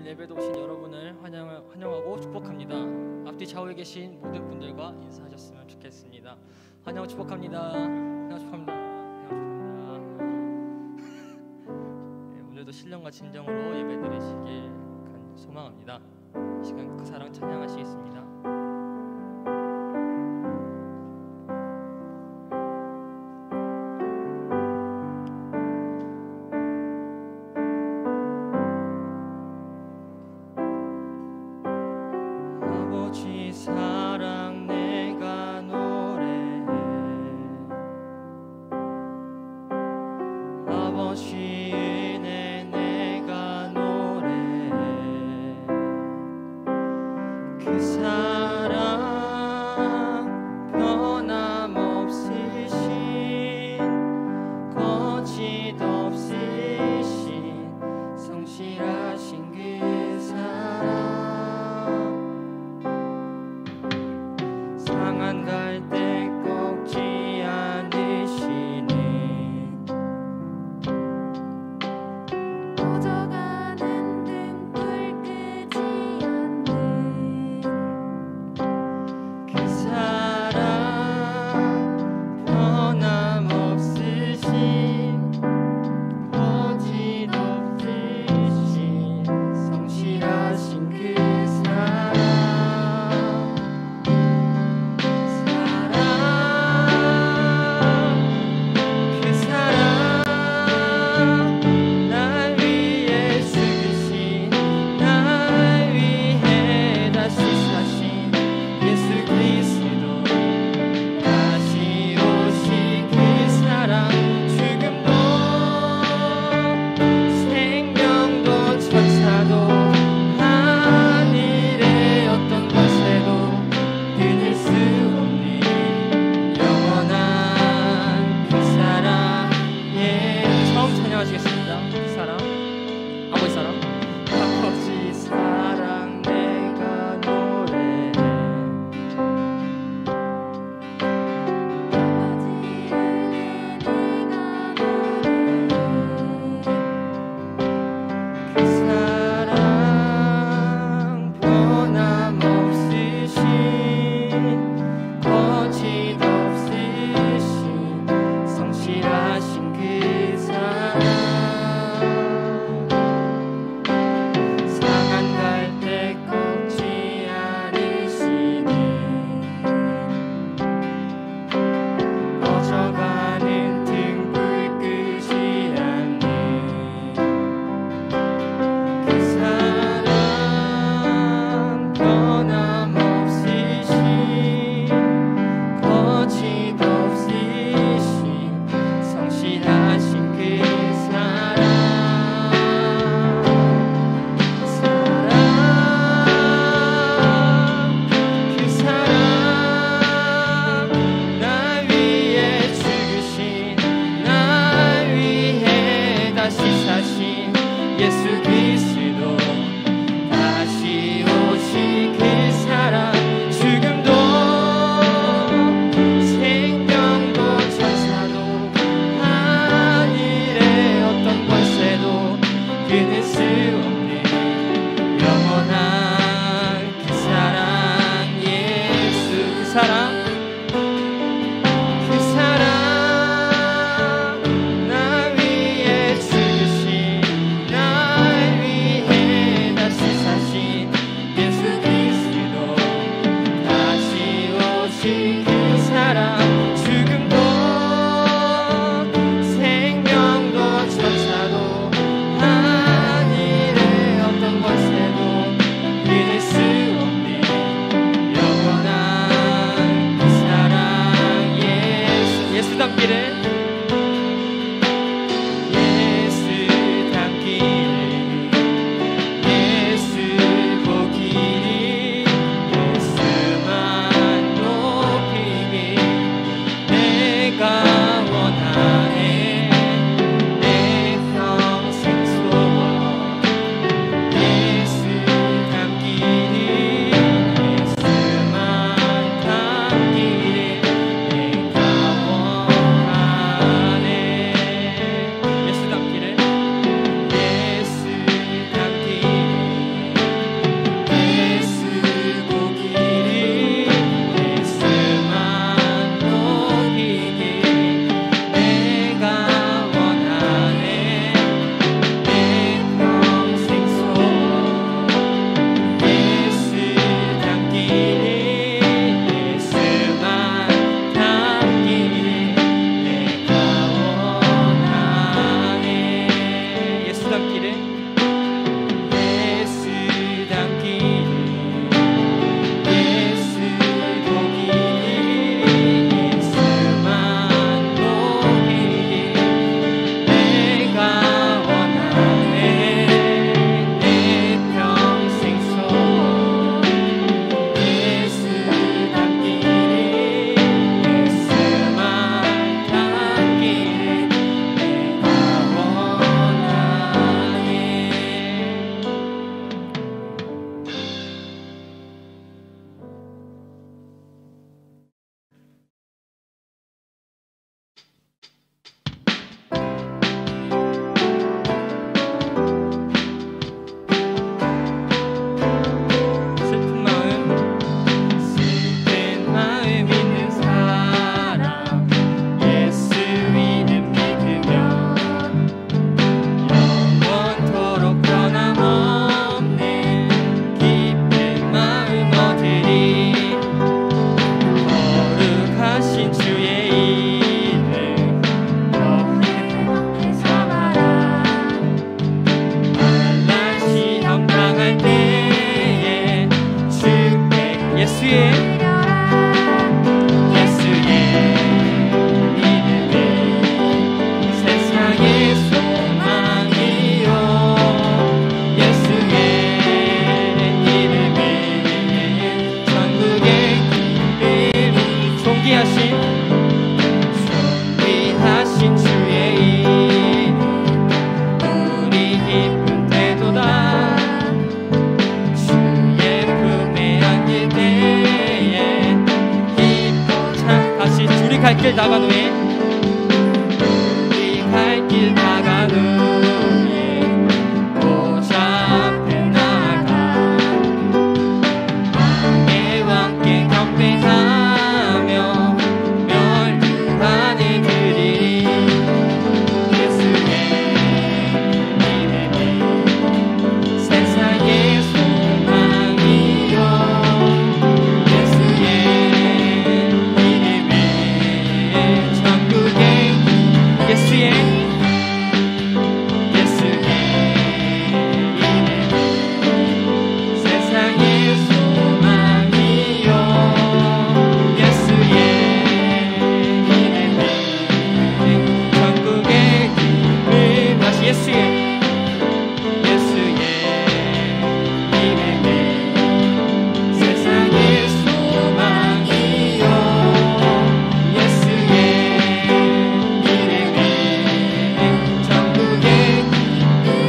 오늘 예배도 오신 여러분을 환영하고 축복합니다. 앞뒤 좌우에 계신 모든 분들과 인사하셨으면 좋겠습니다. 환영하고 축복합니다. 환영하고 축복합니다. 환영하고 축복합니다. 네, 오늘도 신령과 진정으로 예배 드리시길 소망합니다. 이 시간 그 사랑 찬양하시겠습니다. 사랑 내가 노래해 아버지 은혜 내가 노래해 그 사랑 변함없으신 거짓 없으신 성실하신 그 사랑 상한 갈대 꺾지 않으시니 꺼져가는 등불 끄지 않는 그 사랑 변함없으신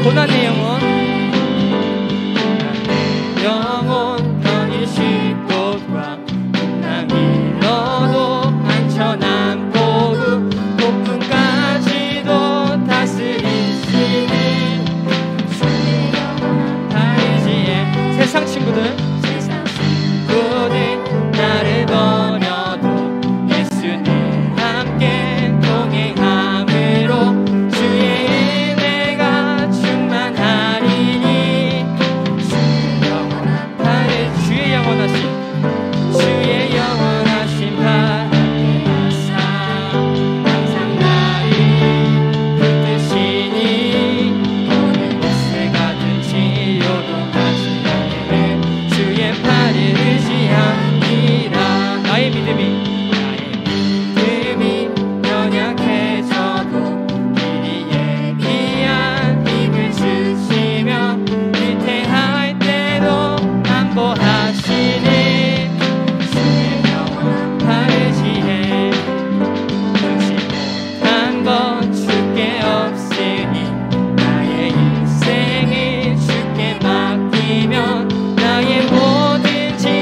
고난의 영혼 편히 쉴 곳과 풍랑이 너도 안전한 보루 폭풍까지도 다스리시는 주의 영원한 다리지에 세상 친구들 세상 나를 버려도 예수는 함께 동행함으로 주의 은혜가 충만하리니 주의 영원하신 바람에 하사 항상 나를 붙드시니 어느 곳에 가든지 요동하지 않는 주의 팔을 의지합니다. 나의 믿음이 연약해져도 미리 예비한 힘을 주시며 위태할 때도 안보하시는 주의 영원한 팔지에 능치 못한 건 주께 없으니 나의 인생을 주께 맡기면 나의 모든 짐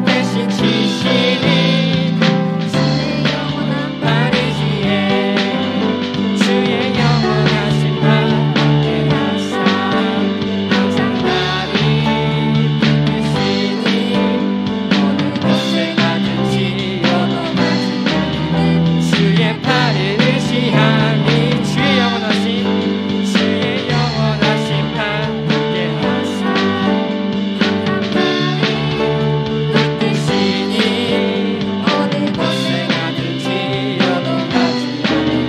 대신 지시는 주의 영원한 팔지에 주의 영원하신 팔에 하사 항상 나를 붙드시니 어느 곳에 가든지 요동하지 않는 주의 팔을 의지하니 주의 영원하신 팔에 하사 붙드시니 어느 곳에 가든지 요동하지 않는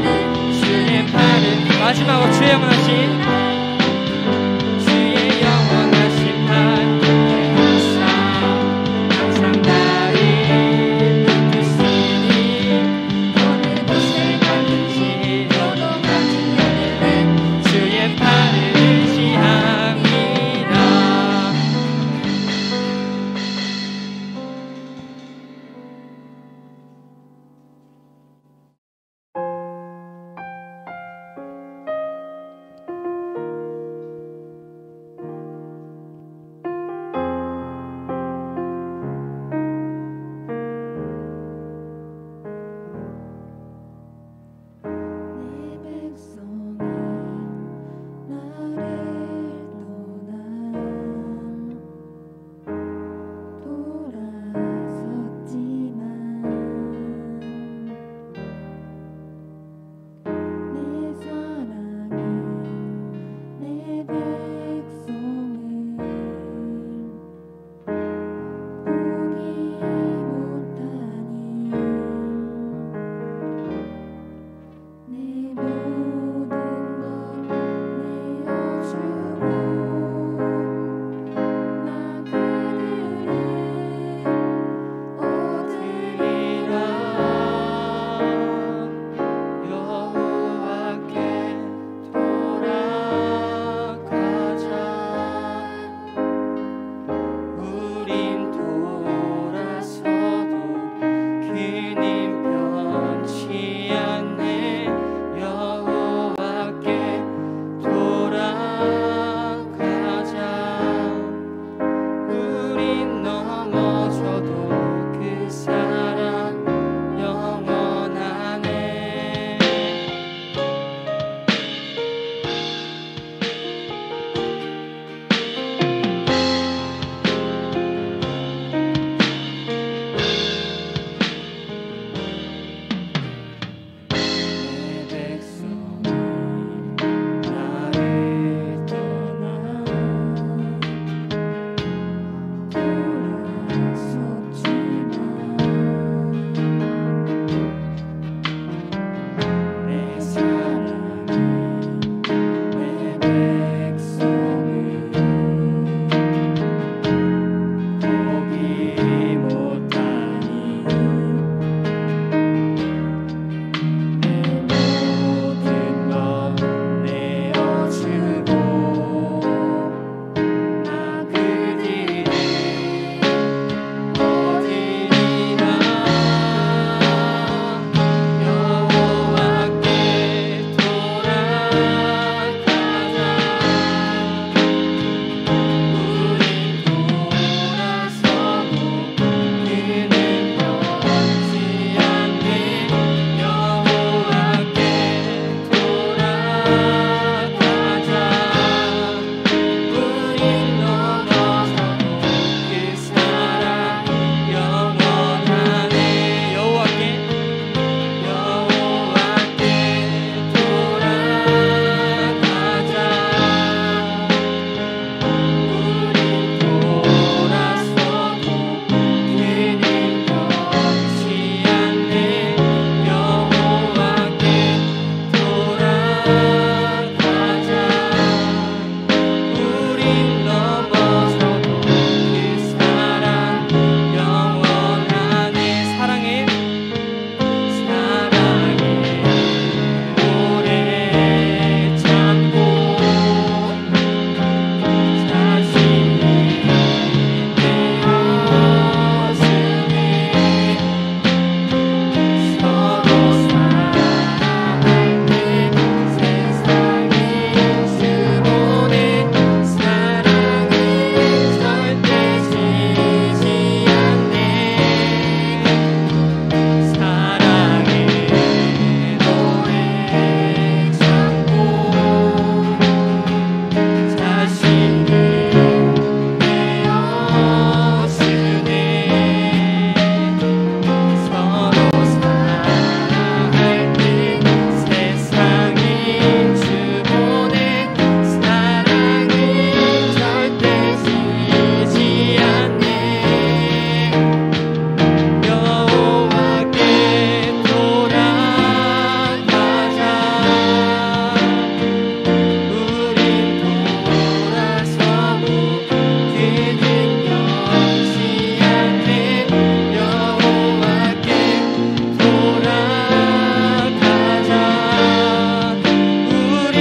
주의 팔을 마지막으로 주의 영원하신 팔에 하사 항상 나를 붙드시니 어느 곳에 가든지 요동하지 않는 주의 팔을 의지합니다.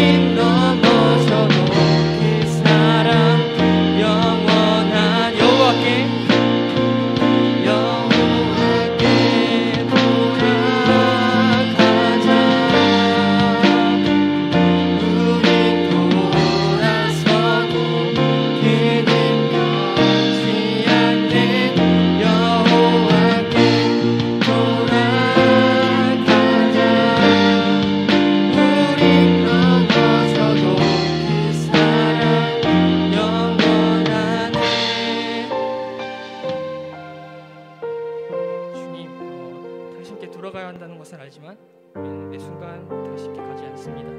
우린 넘어져도 그 사랑 영원한 여호와께 돌아가자. 우린 돌아서고 그는 변치 않네. 여호와께 돌아가자. 우린 넘어져도 그 사랑 영원하네. 주님, 당신께 돌아가야 한다는 것은 알지만 우리는 매 순간 당신께 가지 않습니다.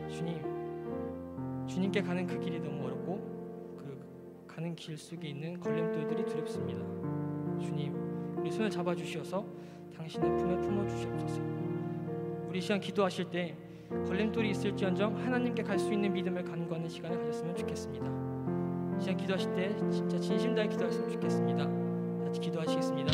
주님, 주님께 가는 그 길이 너무 어렵고 그 가는 길 속에 있는 걸림돌들이 두렵습니다. 주님, 우리 손을 잡아주시어서 당신의 품에 품어주시옵소서. 우리 시간 기도하실 때 걸림돌이 있을지언정 하나님께 갈 수 있는 믿음을 간구하는 시간을 가졌으면 좋겠습니다. 시간 기도하실 때 진짜 진심 다해 기도했으면 좋겠습니다. 같이 기도하시겠습니다.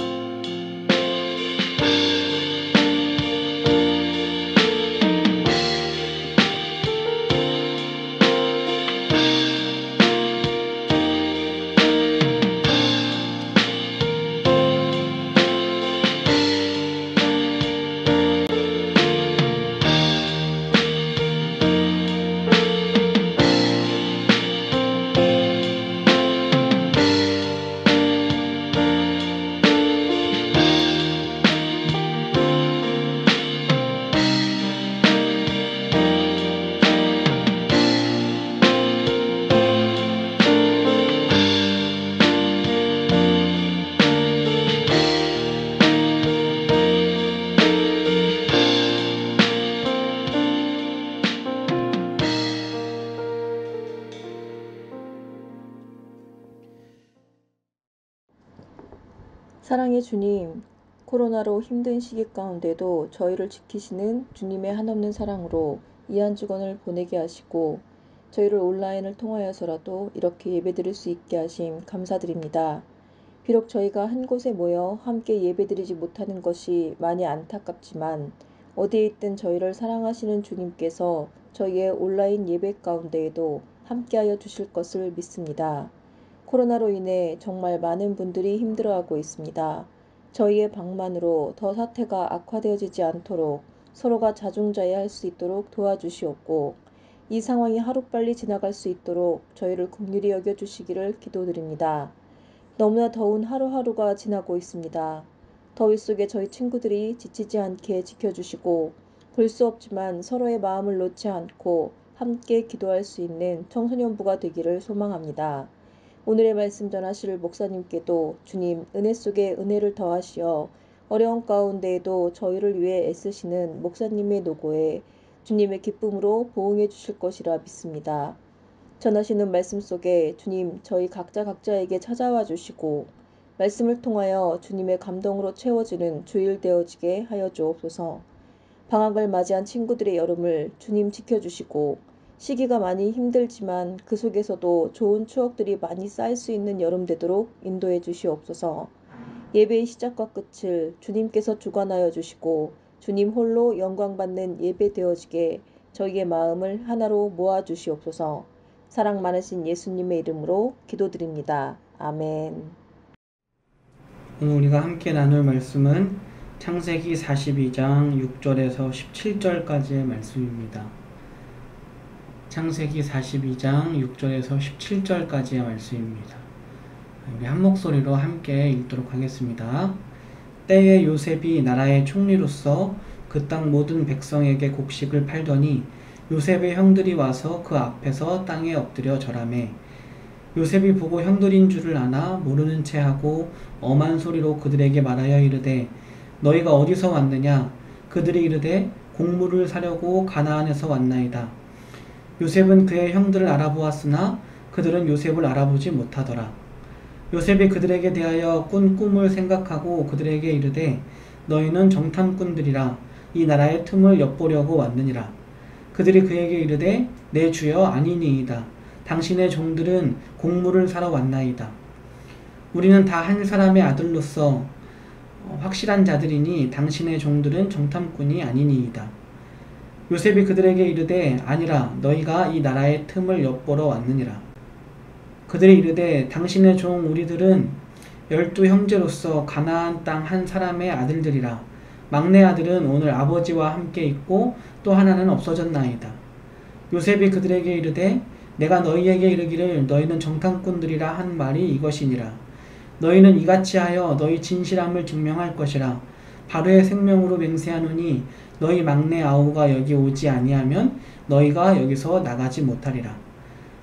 사랑의 주님, 코로나로 힘든 시기 가운데도 저희를 지키시는 주님의 한없는 사랑으로 이 한 주간을 보내게 하시고 저희를 온라인을 통하여서라도 이렇게 예배드릴 수 있게 하심 감사드립니다. 비록 저희가 한 곳에 모여 함께 예배드리지 못하는 것이 많이 안타깝지만 어디에 있든 저희를 사랑하시는 주님께서 저희의 온라인 예배 가운데에도 함께하여 주실 것을 믿습니다. 코로나로 인해 정말 많은 분들이 힘들어하고 있습니다. 저희의 방만으로 더 사태가 악화되어지지 않도록 서로가 자중자애할 수 있도록 도와주시옵고 이 상황이 하루빨리 지나갈 수 있도록 저희를 긍휼히 여겨주시기를 기도드립니다. 너무나 더운 하루하루가 지나고 있습니다. 더위 속에 저희 친구들이 지치지 않게 지켜주시고 볼 수 없지만 서로의 마음을 놓지 않고 함께 기도할 수 있는 청소년부가 되기를 소망합니다. 오늘의 말씀 전하실 목사님께도 주님 은혜 속에 은혜를 더하시어 어려운 가운데에도 저희를 위해 애쓰시는 목사님의 노고에 주님의 기쁨으로 보응해 주실 것이라 믿습니다. 전하시는 말씀 속에 주님 저희 각자에게 찾아와 주시고 말씀을 통하여 주님의 감동으로 채워지는 주일 되어지게 하여 주옵소서. 방학을 맞이한 친구들의 여름을 주님 지켜주시고 시기가 많이 힘들지만 그 속에서도 좋은 추억들이 많이 쌓일 수 있는 여름 되도록 인도해 주시옵소서. 예배의 시작과 끝을 주님께서 주관하여 주시고 주님 홀로 영광받는 예배 되어지게 저희의 마음을 하나로 모아 주시옵소서. 사랑 많으신 예수님의 이름으로 기도드립니다. 아멘. 오늘 우리가 함께 나눌 말씀은 창세기 42장 6절에서 17절까지의 말씀입니다. 창세기 42장 6절에서 17절까지의 말씀입니다. 우리 한 목소리로 함께 읽도록 하겠습니다. 때에 요셉이 나라의 총리로서 그 땅 모든 백성에게 곡식을 팔더니 요셉의 형들이 와서 그 앞에서 땅에 엎드려 절하매 요셉이 보고 형들인 줄을 아나 모르는 채 하고 엄한 소리로 그들에게 말하여 이르되 너희가 어디서 왔느냐? 그들이 이르되 곡물을 사려고 가나안에서 왔나이다. 요셉은 그의 형들을 알아보았으나 그들은 요셉을 알아보지 못하더라. 요셉이 그들에게 대하여 꾼 꿈을 생각하고 그들에게 이르되 너희는 정탐꾼들이라 이 나라의 틈을 엿보려고 왔느니라. 그들이 그에게 이르되 내 주여 아니니이다. 당신의 종들은 곡물을 사러 왔나이다. 우리는 다 한 사람의 아들로서 확실한 자들이니 당신의 종들은 정탐꾼이 아니니이다. 요셉이 그들에게 이르되 아니라 너희가 이 나라의 틈을 엿보러 왔느니라. 그들이 이르되 당신의 종 우리들은 12 형제로서 가나안 땅 한 사람의 아들들이라. 막내 아들은 오늘 아버지와 함께 있고 또 하나는 없어졌나이다. 요셉이 그들에게 이르되 내가 너희에게 이르기를 너희는 정탐꾼들이라 한 말이 이것이니라. 너희는 이같이 하여 너희 진실함을 증명할 것이라. 바로의 생명으로 맹세하노니 너희 막내 아우가 여기 오지 아니하면 너희가 여기서 나가지 못하리라.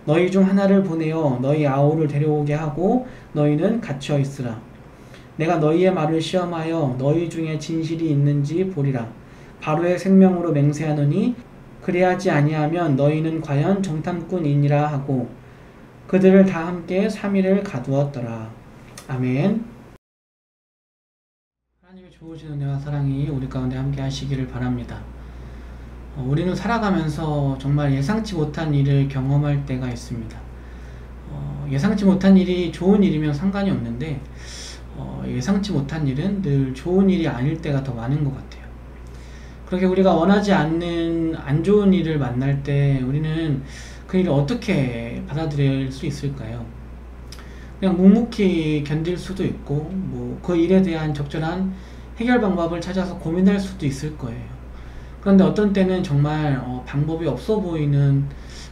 너희 중 하나를 보내어 너희 아우를 데려오게 하고 너희는 갇혀 있으라. 내가 너희의 말을 시험하여 너희 중에 진실이 있는지 보리라. 바로의 생명으로 맹세하노니 그리하지 아니하면 너희는 과연 정탐꾼이니라 하고 그들을 다 함께 3일을 가두었더라. 아멘. 하나님의 좋으신 은혜와 사랑이 우리 가운데 함께 하시기를 바랍니다. 우리는 살아가면서 정말 예상치 못한 일을 경험할 때가 있습니다. 예상치 못한 일이 좋은 일이면 상관이 없는데 예상치 못한 일은 늘 좋은 일이 아닐 때가 더 많은 것 같아요. 그렇게 우리가 원하지 않는 안 좋은 일을 만날 때 우리는 그 일을 어떻게 받아들일 수 있을까요? 그냥 묵묵히 견딜 수도 있고 그 일에 대한 적절한 해결 방법을 찾아서 고민할 수도 있을 거예요. 그런데 어떤 때는 정말 방법이 없어 보이는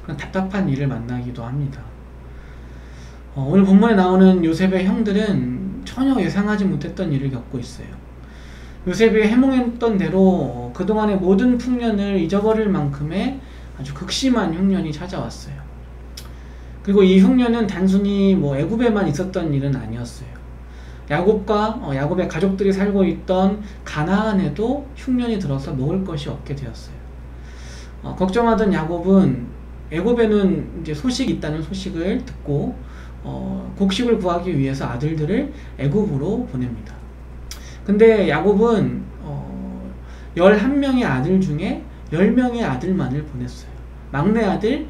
그런 답답한 일을 만나기도 합니다. 오늘 본문에 나오는 요셉의 형들은 전혀 예상하지 못했던 일을 겪고 있어요. 요셉이 해몽했던 대로 그동안의 모든 풍년을 잊어버릴 만큼의 아주 극심한 흉년이 찾아왔어요. 그리고 이 흉년은 단순히 애굽에만 있었던 일은 아니었어요. 야곱의 가족들이 살고 있던 가나안에도 흉년이 들어서 먹을 것이 없게 되었어요. 걱정하던 야곱은 애굽에는 이제 소식이 있다는 소식을 듣고 곡식을 구하기 위해서 아들들을 애굽으로 보냅니다. 근데 야곱은 11명의 아들 중에 10명의 아들만을 보냈어요. 막내 아들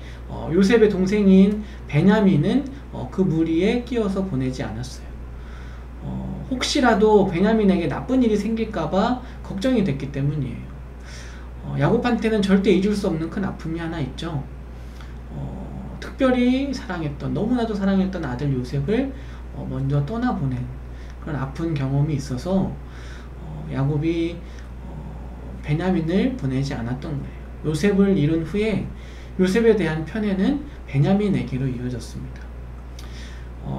요셉의 동생인 베냐민은 그 무리에 끼어서 보내지 않았어요. 혹시라도 베냐민에게 나쁜 일이 생길까봐 걱정이 됐기 때문이에요. 야곱한테는 절대 잊을 수 없는 큰 아픔이 하나 있죠. 특별히 너무나도 사랑했던 아들 요셉을 먼저 떠나보낸 그런 아픈 경험이 있어서 야곱이 베냐민을 보내지 않았던 거예요. 요셉을 잃은 후에 요셉에 대한 편애는 베냐민에게로 이어졌습니다.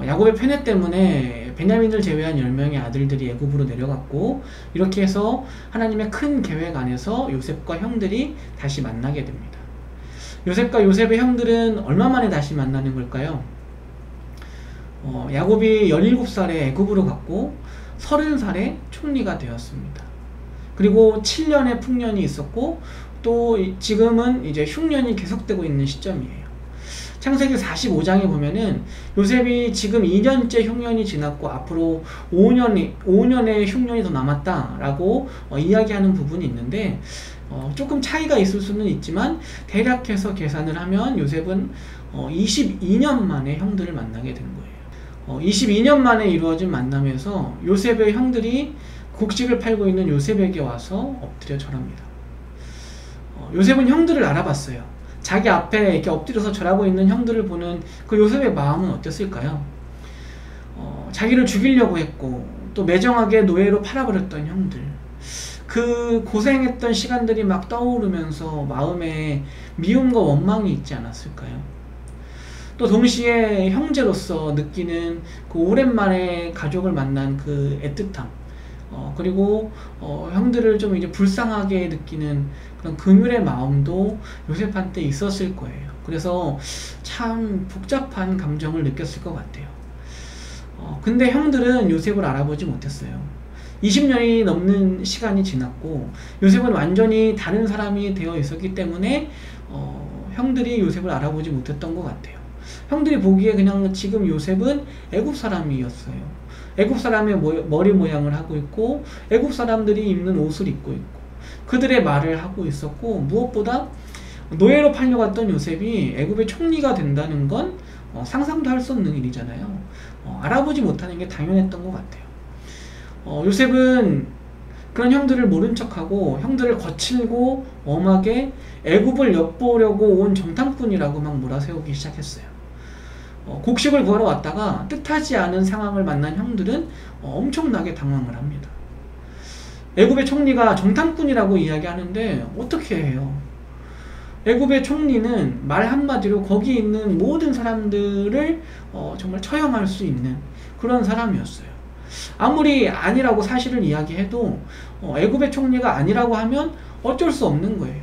야곱의 편애 때문에 베냐민을 제외한 10명의 아들들이 애굽으로 내려갔고 이렇게 해서 하나님의 큰 계획 안에서 요셉과 형들이 다시 만나게 됩니다. 요셉과 요셉의 형들은 얼마 만에 다시 만나는 걸까요? 야곱이 17살에 애굽으로 갔고 30살에 총리가 되었습니다. 그리고 7년의 풍년이 있었고 또 지금은 이제 흉년이 계속되고 있는 시점이에요. 창세기 45장에 보면은 요셉이 지금 2년째 흉년이 지났고 앞으로 5년의 흉년이 더 남았다라고 이야기하는 부분이 있는데 조금 차이가 있을 수는 있지만 대략해서 계산을 하면 요셉은 22년 만에 형들을 만나게 된 거예요. 22년 만에 이루어진 만남에서 요셉의 형들이 곡식을 팔고 있는 요셉에게 와서 엎드려 절합니다. 요셉은 형들을 알아봤어요. 자기 앞에 이렇게 엎드려서 절하고 있는 형들을 보는 그 요셉의 마음은 어땠을까요? 자기를 죽이려고 했고 또 매정하게 노예로 팔아버렸던 형들, 그 고생했던 시간들이 막 떠오르면서 마음에 미움과 원망이 있지 않았을까요? 또 동시에 형제로서 느끼는 그 오랜만에 가족을 만난 그 애틋함, 그리고 형들을 좀 이제 불쌍하게 느끼는 그런 긍휼의 마음도 요셉한테 있었을 거예요. 그래서 참 복잡한 감정을 느꼈을 것 같아요. 근데 형들은 요셉을 알아보지 못했어요. 20년이 넘는 시간이 지났고 요셉은 완전히 다른 사람이 되어 있었기 때문에 형들이 요셉을 알아보지 못했던 것 같아요. 형들이 보기에 그냥 지금 요셉은 애굽 사람이었어요. 애굽 사람의 머리 모양을 하고 있고 애굽 사람들이 입는 옷을 입고 있고 그들의 말을 하고 있었고 무엇보다 노예로 팔려갔던 요셉이 애굽의 총리가 된다는 건 상상도 할 수 없는 일이잖아요. 알아보지 못하는 게 당연했던 것 같아요. 요셉은 그런 형들을 모른 척하고 형들을 거칠고 엄하게 애굽을 엿보려고 온 정탐꾼이라고 막 몰아세우기 시작했어요. 곡식을 구하러 왔다가 뜻하지 않은 상황을 만난 형들은 엄청나게 당황을 합니다. 애굽의 총리가 정탐꾼이라고 이야기하는데 어떻게 해요? 애굽의 총리는 말 한마디로 거기 있는 모든 사람들을 정말 처형할 수 있는 그런 사람이었어요. 아무리 아니라고 사실을 이야기해도 애굽의 총리가 아니라고 하면 어쩔 수 없는 거예요.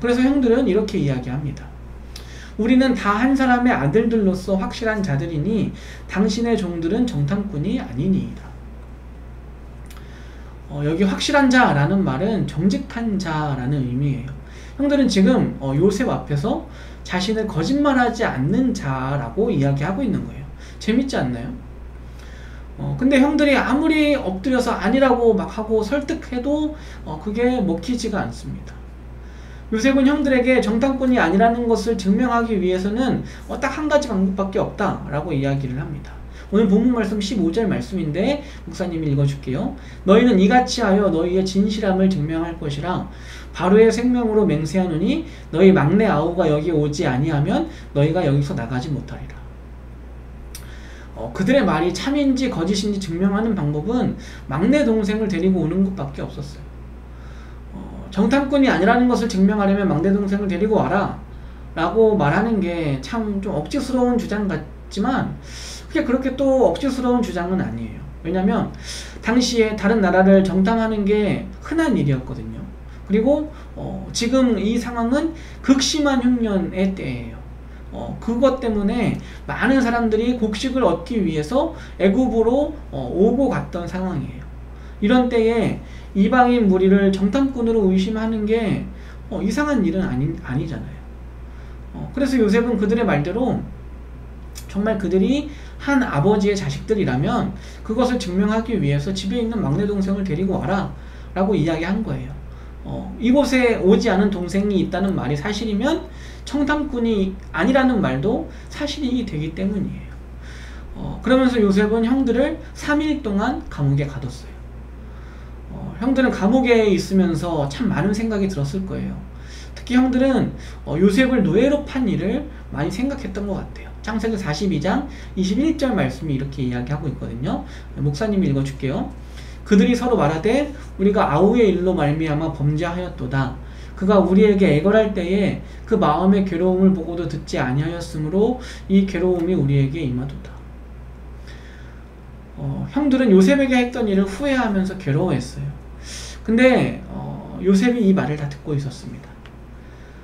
그래서 형들은 이렇게 이야기합니다. 우리는 다 한 사람의 아들들로서 확실한 자들이니 당신의 종들은 정탐꾼이 아니니이다. 여기 확실한 자라는 말은 정직한 자라는 의미예요. 형들은 지금 요셉 앞에서 자신을 거짓말하지 않는 자라고 이야기하고 있는 거예요. 재밌지 않나요? 근데 형들이 아무리 엎드려서 아니라고 막 하고 설득해도 그게 먹히지가 않습니다. 요셉은 형들에게 정탐꾼이 아니라는 것을 증명하기 위해서는 딱 한 가지 방법밖에 없다라고 이야기를 합니다. 오늘 본문 말씀 15절 말씀인데 목사님이 읽어줄게요. 너희는 이같이 하여 너희의 진실함을 증명할 것이라 바로의 생명으로 맹세하노니 너희 막내 아우가 여기 오지 아니하면 너희가 여기서 나가지 못하리라. 그들의 말이 참인지 거짓인지 증명하는 방법은 막내 동생을 데리고 오는 것밖에 없었어요. 정탐꾼이 아니라는 것을 증명하려면 막내 동생을 데리고 와라 라고 말하는 게 참 좀 억지스러운 주장 같지만 그게 그렇게 또 억지스러운 주장은 아니에요. 왜냐면 당시에 다른 나라를 정탐하는 게 흔한 일이었거든요. 그리고 지금 이 상황은 극심한 흉년의 때예요. 그것 때문에 많은 사람들이 곡식을 얻기 위해서 애굽으로 오고 갔던 상황이에요. 이런 때에 이방인 무리를 정탐꾼으로 의심하는 게 이상한 일은 아니잖아요. 그래서 요셉은 그들의 말대로 정말 그들이 한 아버지의 자식들이라면 그것을 증명하기 위해서 집에 있는 막내 동생을 데리고 와라 라고 이야기한 거예요. 이곳에 오지 않은 동생이 있다는 말이 사실이면 정탐꾼이 아니라는 말도 사실이 되기 때문이에요. 그러면서 요셉은 형들을 3일 동안 감옥에 가뒀어요. 형들은 감옥에 있으면서 참 많은 생각이 들었을 거예요. 특히 형들은 요셉을 노예로 판 일을 많이 생각했던 것 같아요. 창세기 42장 21절 말씀이 이렇게 이야기하고 있거든요. 목사님이 읽어줄게요. 그들이 서로 말하되 우리가 아우의 일로 말미암아 범죄하였도다. 그가 우리에게 애걸할 때에 그 마음의 괴로움을 보고도 듣지 아니하였으므로 이 괴로움이 우리에게 임하도다. 형들은 요셉에게 했던 일을 후회하면서 괴로워했어요. 근데 요셉이 이 말을 다 듣고 있었습니다.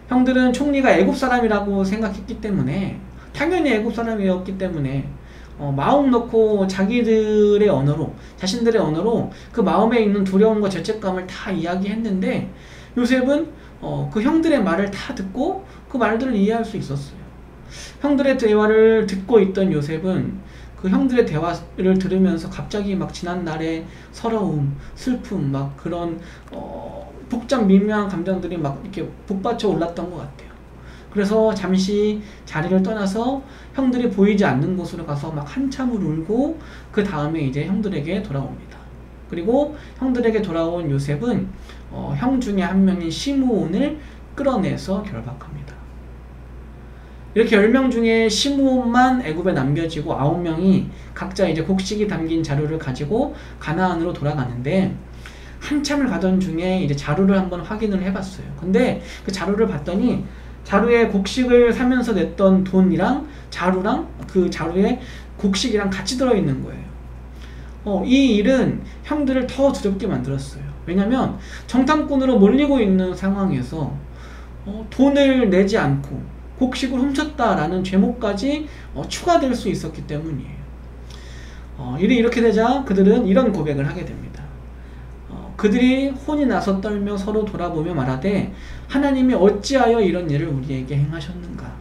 형들은 총리가 애굽 사람이라고 생각했기 때문에 당연히 애굽 사람이었기 때문에 마음 놓고 자기들의 언어로 자신들의 언어로 그 마음에 있는 두려움과 죄책감을 다 이야기했는데 요셉은 그 형들의 말을 다 듣고 그 말들을 이해할 수 있었어요. 형들의 대화를 듣고 있던 요셉은 그 형들의 대화를 들으면서 갑자기 막 지난날의 서러움, 슬픔, 막 그런 복잡 미묘한 감정들이 막 이렇게 북받쳐 올랐던 것 같아요. 그래서 잠시 자리를 떠나서 형들이 보이지 않는 곳으로 가서 막 한참을 울고 그 다음에 이제 형들에게 돌아옵니다. 그리고 형들에게 돌아온 요셉은 형 중에 한 명인 시므온을 끌어내서 결박합니다. 이렇게 10명 중에 시므온만 애굽에 남겨지고 9명이 각자 이제 곡식이 담긴 자루를 가지고 가나안으로 돌아가는데 한참을 가던 중에 이제 자루를 한번 확인을 해봤어요. 근데 그 자루를 봤더니 자루에 곡식을 사면서 냈던 돈이랑 자루랑 그 자루에 곡식이랑 같이 들어있는 거예요. 이 일은 형들을 더 두렵게 만들었어요. 왜냐면 정탐꾼으로 몰리고 있는 상황에서 돈을 내지 않고 곡식을 훔쳤다라는 죄목까지 추가될 수 있었기 때문이에요. 일이 이렇게 되자 그들은 이런 고백을 하게 됩니다. 그들이 혼이 나서 떨며 서로 돌아보며 말하되 하나님이 어찌하여 이런 일을 우리에게 행하셨는가.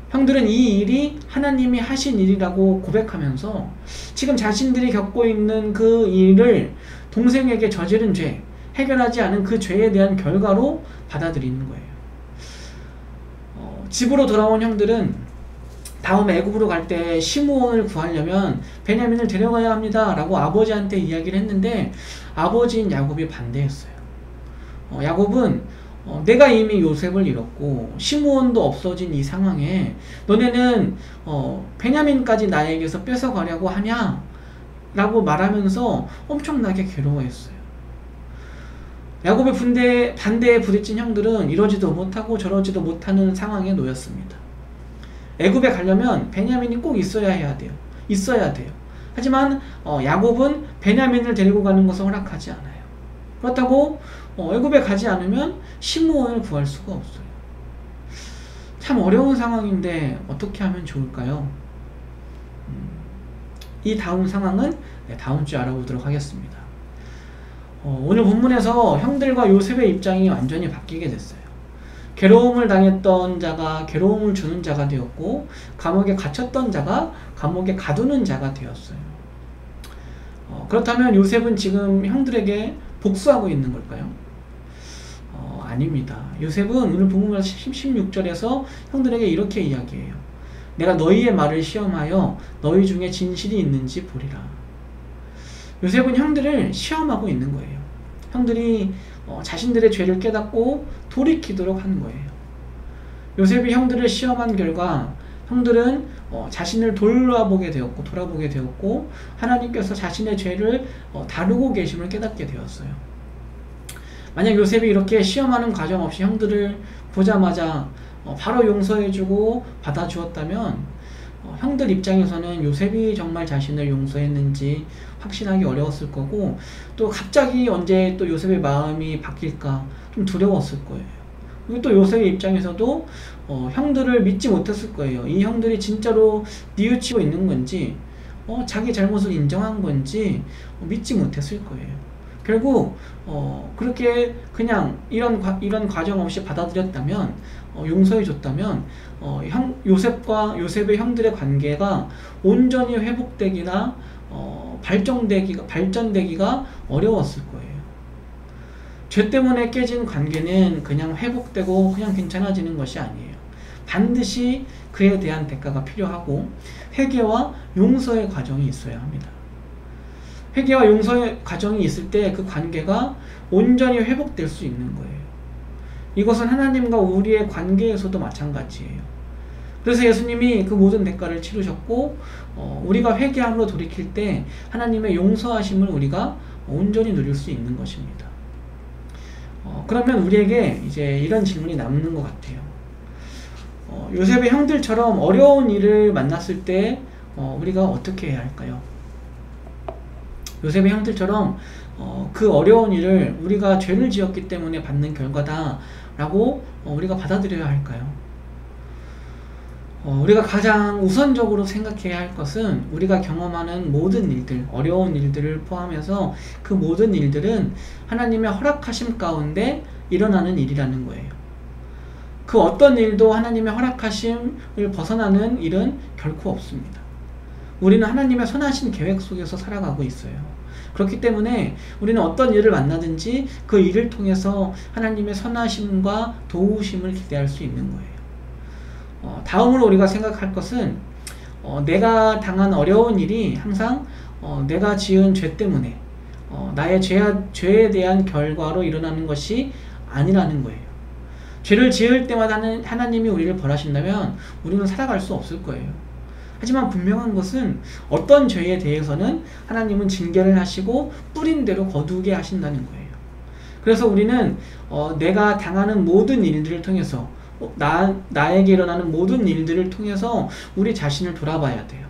형들은 이 일이 하나님이 하신 일이라고 고백하면서 지금 자신들이 겪고 있는 그 일을 동생에게 저지른 죄, 해결하지 않은 그 죄에 대한 결과로 받아들이는 거예요. 집으로 돌아온 형들은 다음 애굽으로 갈 때 시므온을 구하려면 베냐민을 데려가야 합니다 라고 아버지한테 이야기를 했는데 아버지인 야곱이 반대했어요. 야곱은 내가 이미 요셉을 잃었고 시므온도 없어진 이 상황에 너네는 베냐민까지 나에게서 뺏어가려고 하냐? 라고 말하면서 엄청나게 괴로워했어요. 야곱의 반대에 부딪힌 형들은 이러지도 못하고 저러지도 못하는 상황에 놓였습니다. 애굽에 가려면 베냐민이 꼭 있어야 돼요. 하지만 야곱은 베냐민을 데리고 가는 것을 허락하지 않아요. 그렇다고 애굽에 가지 않으면 시므온을 구할 수가 없어요. 참 어려운 상황인데 어떻게 하면 좋을까요? 이 다음 상황은 다음 주에 알아보도록 하겠습니다. 오늘 본문에서 형들과 요셉의 입장이 완전히 바뀌게 됐어요. 괴로움을 당했던 자가 괴로움을 주는 자가 되었고 감옥에 갇혔던 자가 감옥에 가두는 자가 되었어요. 그렇다면 요셉은 지금 형들에게 복수하고 있는 걸까요? 아닙니다. 요셉은 오늘 본문 16절에서 형들에게 이렇게 이야기해요. 내가 너희의 말을 시험하여 너희 중에 진실이 있는지 보리라. 요셉은 형들을 시험하고 있는 거예요. 형들이 자신들의 죄를 깨닫고 돌이키도록 하는 거예요. 요셉이 형들을 시험한 결과 형들은 자신을 돌아보게 되었고 하나님께서 자신의 죄를 다루고 계심을 깨닫게 되었어요. 만약 요셉이 이렇게 시험하는 과정 없이 형들을 보자마자 바로 용서해주고 받아주었다면 형들 입장에서는 요셉이 정말 자신을 용서했는지 확신하기 어려웠을 거고 또 갑자기 언제 또 요셉의 마음이 바뀔까 좀 두려웠을 거예요. 그리고 또 요셉의 입장에서도 형들을 믿지 못했을 거예요. 이 형들이 진짜로 뉘우치고 있는 건지 자기 잘못을 인정한 건지 믿지 못했을 거예요. 결국 그렇게 그냥 이런 과정 없이 받아들였다면 용서해줬다면 요셉의 형들의 관계가 온전히 회복되기나 발전되기가 어려웠을 거예요. 죄 때문에 깨진 관계는 그냥 회복되고 그냥 괜찮아지는 것이 아니에요. 반드시 그에 대한 대가가 필요하고 회개와 용서의 과정이 있어야 합니다. 회개와 용서의 과정이 있을 때 그 관계가 온전히 회복될 수 있는 거예요. 이것은 하나님과 우리의 관계에서도 마찬가지예요. 그래서 예수님이 그 모든 대가를 치르셨고 우리가 회개함으로 돌이킬 때 하나님의 용서하심을 우리가 온전히 누릴 수 있는 것입니다. 그러면 우리에게 이제 이런 질문이 남는 것 같아요. 요셉의 형들처럼 어려운 일을 만났을 때 우리가 어떻게 해야 할까요? 요셉의 형들처럼 그 어려운 일을 우리가 죄를 지었기 때문에 받는 결과다라고 우리가 받아들여야 할까요? 우리가 가장 우선적으로 생각해야 할 것은 우리가 경험하는 모든 일들, 어려운 일들을 포함해서 그 모든 일들은 하나님의 허락하심 가운데 일어나는 일이라는 거예요. 그 어떤 일도 하나님의 허락하심을 벗어나는 일은 결코 없습니다. 우리는 하나님의 선하신 계획 속에서 살아가고 있어요. 그렇기 때문에 우리는 어떤 일을 만나든지 그 일을 통해서 하나님의 선하심과 도우심을 기대할 수 있는 거예요. 다음으로 우리가 생각할 것은 내가 당한 어려운 일이 항상 내가 지은 죄 때문에 나의 죄에 대한 결과로 일어나는 것이 아니라는 거예요. 죄를 지을 때마다 하나님이 우리를 벌하신다면 우리는 살아갈 수 없을 거예요. 하지만 분명한 것은 어떤 죄에 대해서는 하나님은 징계를 하시고 뿌린 대로 거두게 하신다는 거예요. 그래서 우리는 내가 당하는 모든 일들을 통해서 나에게 일어나는 모든 일들을 통해서 우리 자신을 돌아봐야 돼요.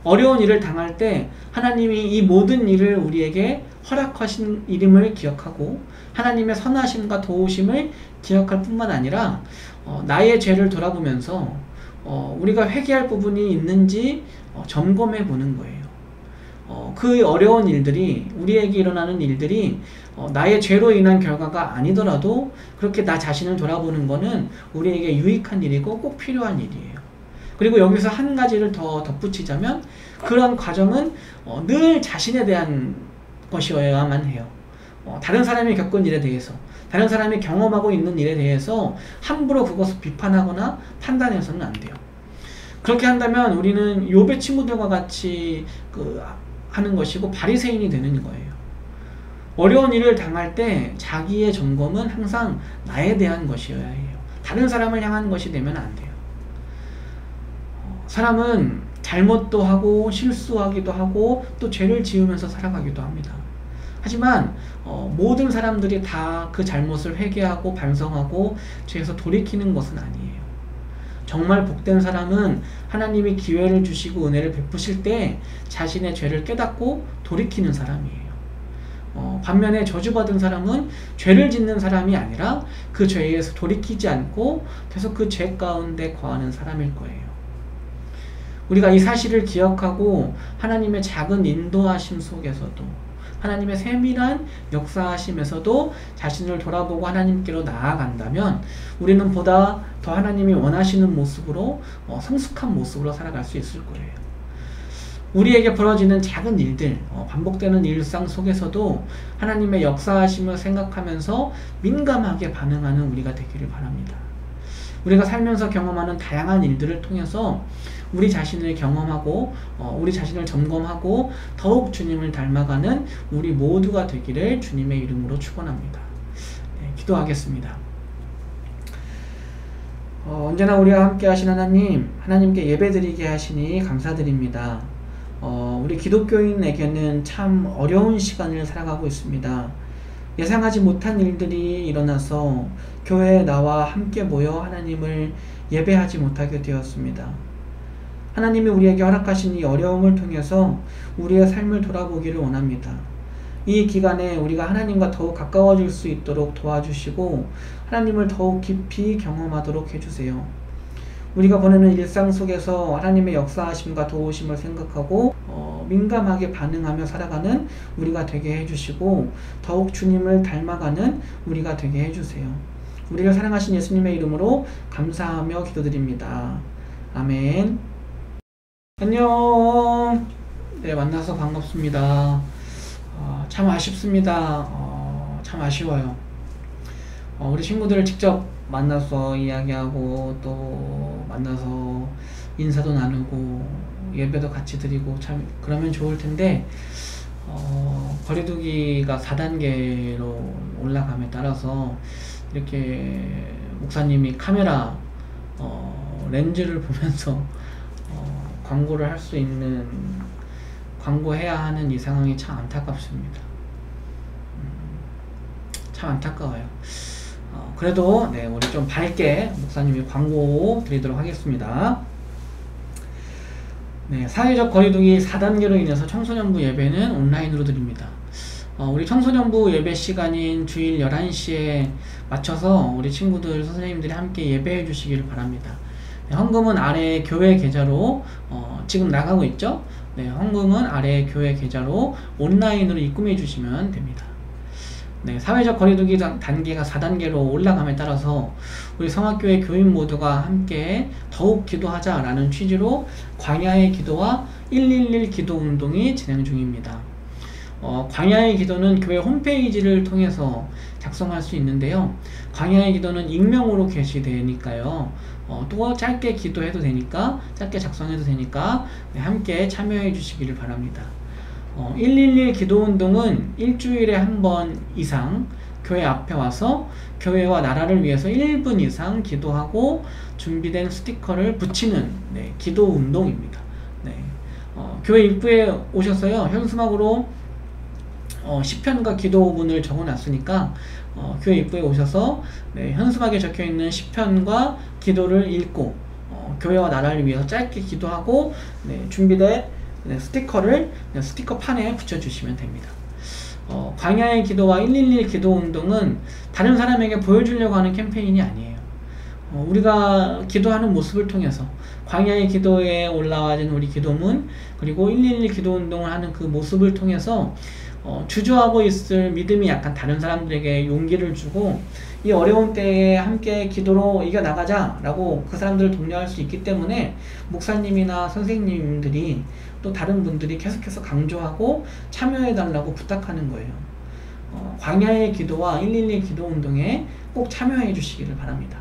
어려운 일을 당할 때 하나님이 이 모든 일을 우리에게 허락하신 이름을 기억하고 하나님의 선하심과 도우심을 기억할 뿐만 아니라 나의 죄를 돌아보면서 우리가 회개할 부분이 있는지 점검해 보는 거예요. 그 어려운 일들이 우리에게 일어나는 일들이 나의 죄로 인한 결과가 아니더라도 그렇게 나 자신을 돌아보는 거는 우리에게 유익한 일이고 꼭 필요한 일이에요. 그리고 여기서 한 가지를 더 덧붙이자면 그런 과정은 늘 자신에 대한 것이어야만 해요. 다른 사람이 겪은 일에 대해서 다른 사람이 경험하고 있는 일에 대해서 함부로 그것을 비판하거나 판단해서는 안 돼요. 그렇게 한다면 우리는 욥의 친구들과 같이 하는 것이고 바리새인이 되는 거예요. 어려운 일을 당할 때 자기의 점검은 항상 나에 대한 것이어야 해요. 다른 사람을 향한 것이 되면 안 돼요. 사람은 잘못도 하고 실수하기도 하고 또 죄를 지으면서 살아가기도 합니다. 하지만 모든 사람들이 다 그 잘못을 회개하고 반성하고 죄에서 돌이키는 것은 아니에요. 정말 복된 사람은 하나님이 기회를 주시고 은혜를 베푸실 때 자신의 죄를 깨닫고 돌이키는 사람이에요. 반면에 저주받은 사람은 죄를 짓는 사람이 아니라 그 죄에서 돌이키지 않고 계속 그 죄 가운데 거하는 사람일 거예요. 우리가 이 사실을 기억하고 하나님의 작은 인도하심 속에서도 하나님의 세밀한 역사하심에서도 자신을 돌아보고 하나님께로 나아간다면 우리는 보다 더 하나님이 원하시는 모습으로 성숙한 모습으로 살아갈 수 있을 거예요. 우리에게 벌어지는 작은 일들, 반복되는 일상 속에서도 하나님의 역사하심을 생각하면서 민감하게 반응하는 우리가 되기를 바랍니다. 우리가 살면서 경험하는 다양한 일들을 통해서 우리 자신을 경험하고 우리 자신을 점검하고 더욱 주님을 닮아가는 우리 모두가 되기를 주님의 이름으로 축원합니다. 네, 기도하겠습니다. 언제나 우리와 함께 하신 하나님, 하나님께 예배드리게 하시니 감사드립니다. 우리 기독교인에게는 참 어려운 시간을 살아가고 있습니다. 예상하지 못한 일들이 일어나서 교회에 나와 함께 모여 하나님을 예배하지 못하게 되었습니다. 하나님이 우리에게 허락하신 이 어려움을 통해서 우리의 삶을 돌아보기를 원합니다. 이 기간에 우리가 하나님과 더욱 가까워질 수 있도록 도와주시고 하나님을 더욱 깊이 경험하도록 해주세요. 우리가 보내는 일상 속에서 하나님의 역사하심과 도우심을 생각하고 민감하게 반응하며 살아가는 우리가 되게 해주시고 더욱 주님을 닮아가는 우리가 되게 해주세요. 우리를 사랑하신 예수님의 이름으로 감사하며 기도드립니다. 아멘. 안녕. 네, 만나서 반갑습니다. 참 아쉽습니다. 참 아쉬워요. 우리 친구들을 직접 만나서 이야기하고 또 만나서 인사도 나누고 예배도 같이 드리고 참 그러면 좋을 텐데 거리두기가 4단계로 올라감에 따라서 이렇게 목사님이 카메라 렌즈를 보면서 광고를 할 수 있는 광고해야 하는 이 상황이 참 안타깝습니다. 참 안타까워요. 그래도 네, 우리 좀 밝게 목사님이 광고 드리도록 하겠습니다. 네, 사회적 거리두기 4단계로 인해서 청소년부 예배는 온라인으로 드립니다. 우리 청소년부 예배 시간인 주일 11시에 맞춰서 우리 친구들, 선생님들이 함께 예배해 주시기를 바랍니다. 네, 헌금은 아래 교회 계좌로 지금 나가고 있죠? 네, 헌금은 아래 교회 계좌로 온라인으로 입금해 주시면 됩니다. 네, 사회적 거리두기 단계가 4단계로 올라감에 따라서 우리 성악교회 교인 모두가 함께 더욱 기도하자라는 취지로 광야의 기도와 111 기도 운동이 진행 중입니다. 광야의 기도는 교회 홈페이지를 통해서 작성할 수 있는데요. 광야의 기도는 익명으로 게시되니까요. 또 짧게 기도해도 되니까, 짧게 작성해도 되니까 네, 함께 참여해 주시기를 바랍니다. 111 기도운동은 일주일에 한 번 이상 교회 앞에 와서 교회와 나라를 위해서 1분 이상 기도하고 준비된 스티커를 붙이는 네, 기도운동입니다. 네, 교회 입구에 오셔서요, 현수막으로 시편과 기도문을 적어놨으니까 교회 입구에 오셔서 네, 현수막에 적혀있는 시편과 기도를 읽고 교회와 나라를 위해서 짧게 기도하고 네, 준비된 스티커를 스티커판에 붙여주시면 됩니다. 광야의 기도와 111 기도 운동은 다른 사람에게 보여주려고 하는 캠페인이 아니에요. 우리가 기도하는 모습을 통해서 광야의 기도에 올라와진 우리 기도문, 그리고 111 기도 운동을 하는 그 모습을 통해서 주저하고 있을 믿음이 약간 다른 사람들에게 용기를 주고 이 어려운 때에 함께 기도로 이겨나가자 라고 그 사람들을 독려할 수 있기 때문에 목사님이나 선생님들이 또 다른 분들이 계속해서 강조하고 참여해달라고 부탁하는 거예요. 광야의 기도와 111 기도 운동에 꼭 참여해 주시기를 바랍니다.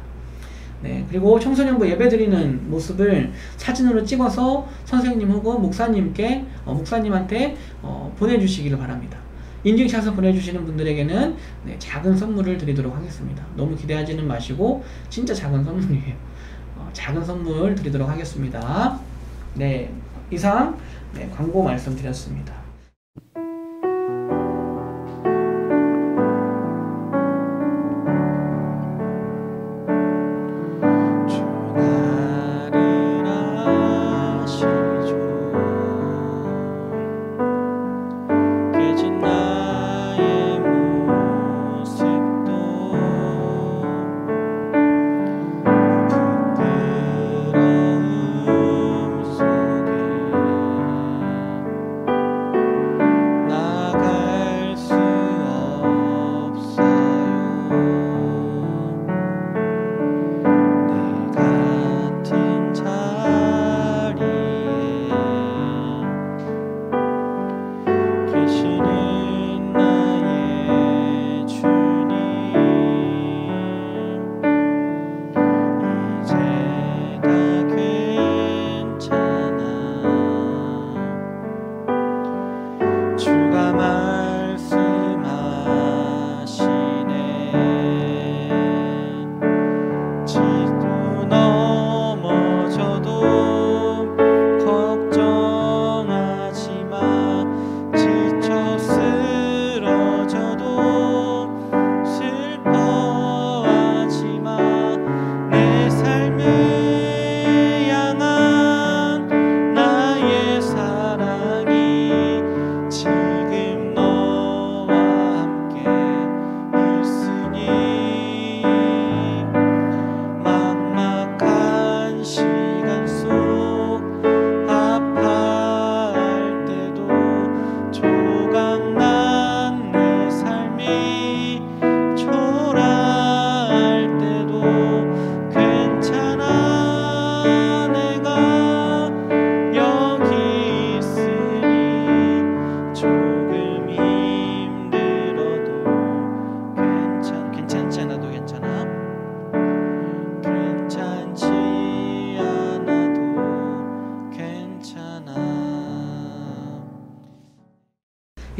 네, 그리고 청소년부 예배드리는 모습을 사진으로 찍어서 선생님 혹은 목사님한테 보내주시기를 바랍니다. 인증샷을 보내주시는 분들에게는 네, 작은 선물을 드리도록 하겠습니다. 너무 기대하지는 마시고 진짜 작은 선물이에요. 작은 선물 드리도록 하겠습니다. 네, 이상 광고 말씀드렸습니다.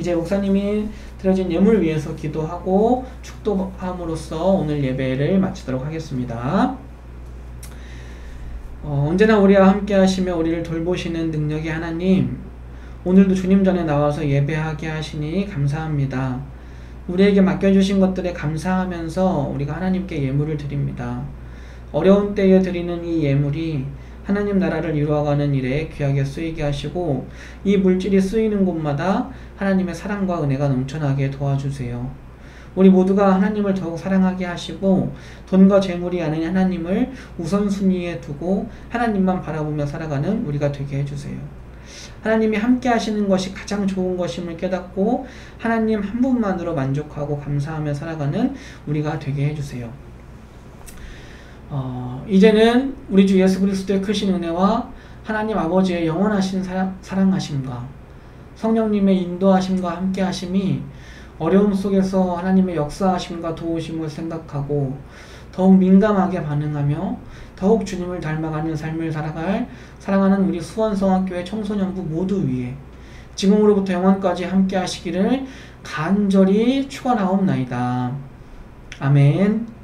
이제 목사님이 드려진 예물 위해서 기도하고 축도함으로써 오늘 예배를 마치도록 하겠습니다. 언제나 우리와 함께 하시며 우리를 돌보시는 능력의 하나님, 오늘도 주님 전에 나와서 예배하게 하시니 감사합니다. 우리에게 맡겨주신 것들에 감사하면서 우리가 하나님께 예물을 드립니다. 어려운 때에 드리는 이 예물이 하나님 나라를 이루어가는 일에 귀하게 쓰이게 하시고 이 물질이 쓰이는 곳마다 하나님의 사랑과 은혜가 넘쳐나게 도와주세요. 우리 모두가 하나님을 더욱 사랑하게 하시고 돈과 재물이 아닌 하나님을 우선순위에 두고 하나님만 바라보며 살아가는 우리가 되게 해주세요. 하나님이 함께 하시는 것이 가장 좋은 것임을 깨닫고 하나님 한 분만으로 만족하고 감사하며 살아가는 우리가 되게 해주세요. 이제는 우리 주 예수 그리스도의 크신 은혜와 하나님 아버지의 영원하신 사랑하심과 성령님의 인도하심과 함께하심이 어려움 속에서 하나님의 역사하심과 도우심을 생각하고 더욱 민감하게 반응하며 더욱 주님을 닮아가는 삶을 살아갈 사랑하는 우리 수원성악교회 청소년부 모두 위에 지금으로부터 영원까지 함께 하시기를 간절히 축원하옵나이다. 아멘.